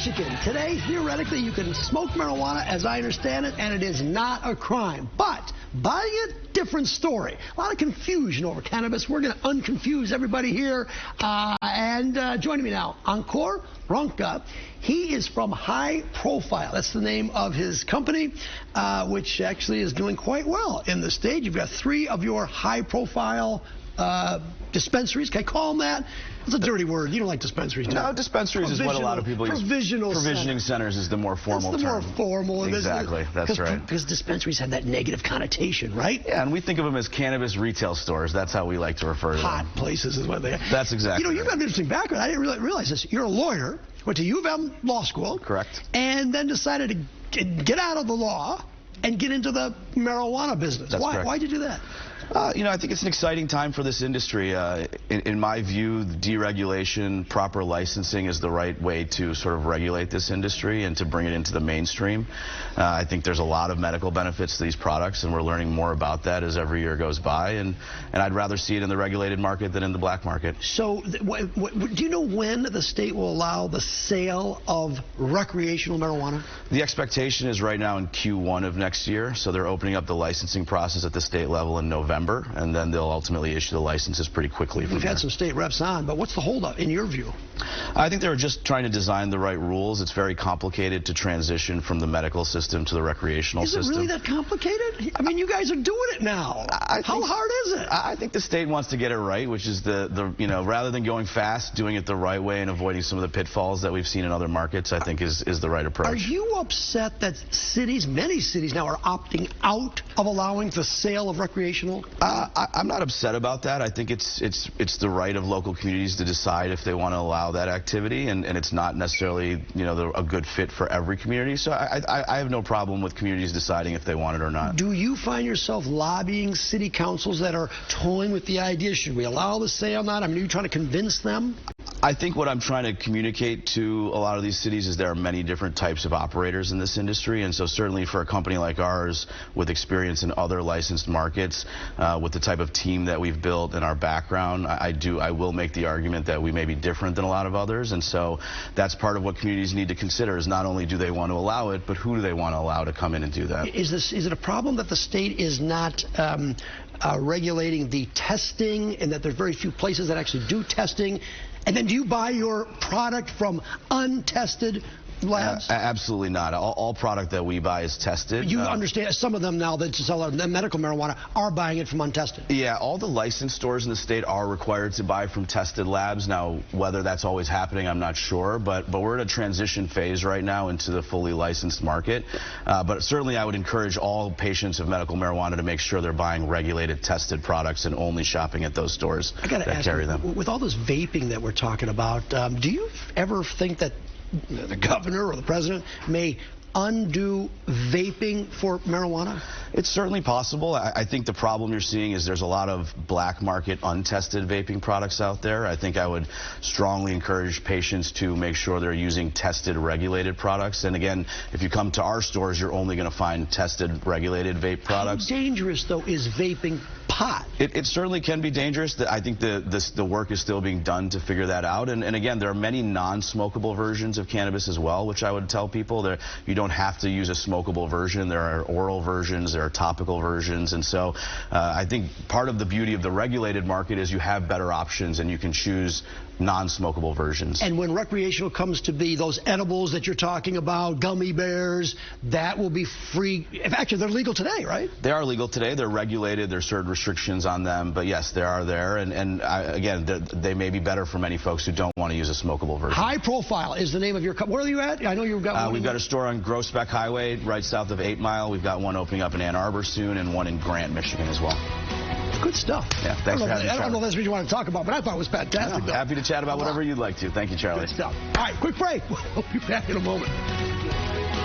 Michigan, today, theoretically, you can smoke marijuana, as I understand it, and it is not a crime. But buying it, different story. A lot of confusion over cannabis. We're going to unconfuse everybody here. Joining me now, Ankur, Rungta. He is from High Profile. That's the name of his company, which actually is doing quite well in the state. You've got 3 of your high-profile dispensaries. Can I call them that? It's a dirty word. You don't like dispensaries, do you? No, dispensaries is what a lot of people use. Provisioning centers is the more formal term. That's the more formal. Exactly, that's right. Because dispensaries have that negative connotation, right? Yeah, and we think of them as cannabis retail stores. That's how we like to refer to them. Hot places is what they are. That's exactly You know, you've got an interesting background. I didn't realize this. You're a lawyer, went to U of M Law School. Correct. And then decided to get out of the law and get into the marijuana business. That's correct. Why'd you do that? You know, I think it's an exciting time for this industry. In my view, deregulation, proper licensing is the right way to sort of regulate this industry and to bring it into the mainstream. I think there's a lot of medical benefits to these products, and we're learning more about that as every year goes by. And I'd rather see it in the regulated market than in the black market. So do you know when the state will allow the sale of recreational marijuana? The expectation is right now in Q1 of next year. So they're opening up the licensing process at the state level in November. And then they'll ultimately issue the licenses pretty quickly. We've had some state reps on, but what's the holdup in your view? I think they were just trying to design the right rules. It's very complicated to transition from the medical system to the recreational system. Is it really that complicated? I mean, you guys are doing it now. How hard is it? I think the state wants to get it right, which is you know, rather than going fast, doing it the right way and avoiding some of the pitfalls that we've seen in other markets, I think is the right approach. Are you upset that many cities now are opting out of allowing the sale of recreational? I'm not upset about that. I think it's the right of local communities to decide if they want to allow that activity, and it's not necessarily, you know, a good fit for every community. So I have no problem with communities deciding if they want it or not. Do you find yourself lobbying city councils that are toying with the idea, should we allow the sale or not? I mean, are you trying to convince them? I think what I'm trying to communicate to a lot of these cities is there are many different types of operators in this industry, and so certainly for a company like ours with experience in other licensed markets, with the type of team that we've built and our background, I will make the argument that we may be different than a lot of others, and so that's part of what communities need to consider is not only do they want to allow it, but who do they want to allow to come in and do that. Is it a problem that the state is not regulating the testing and that there's very few places that actually do testing? And then do you buy your product from untested labs? Absolutely not. All product that we buy is tested. You understand some of them now that sell medical marijuana are buying it from untested. Yeah, all the licensed stores in the state are required to buy from tested labs. Now, whether that's always happening, I'm not sure, but we're in a transition phase right now into the fully licensed market. But certainly I would encourage all patients of medical marijuana to make sure they're buying regulated, tested products and only shopping at those stores that carry them. With all this vaping that we're talking about, do you ever think that the governor or the president may undo vaping for marijuana? It's certainly possible. I think the problem you're seeing is there's a lot of black market untested vaping products out there. I think I would strongly encourage patients to make sure they're using tested, regulated products. And again, if you come to our stores, you're only going to find tested, regulated vape products. How dangerous, though, is vaping pot? It certainly can be dangerous. I think the work is still being done to figure that out. And again, there are many non-smokable versions of cannabis as well, which I would tell people that you don't have to use a smokable version. There are oral versions, there are topical versions, and so I think part of the beauty of the regulated market is you have better options and you can choose non-smokable versions. And when recreational comes to be those edibles that you're talking about, gummy bears, that will be free. Actually, they're legal today, right? They are legal today. They're regulated. There's certain restrictions on them, but yes, they are there. And again, they may be better for many folks who don't want to use a smokable version. High Profile is the name of your company. Where are you at? I know you've got one. We've got a store on Groesbeck Highway right south of 8 Mile. We've got one opening up in Ann Arbor soon and one in Grant, Michigan as well. Good stuff. Yeah, thanks for having me, I don't know if that's what you want to talk about, but I thought it was fantastic. Happy to chat about whatever you'd like to. Thank you, Charlie. Good stuff. All right, quick break. We'll be back in a moment.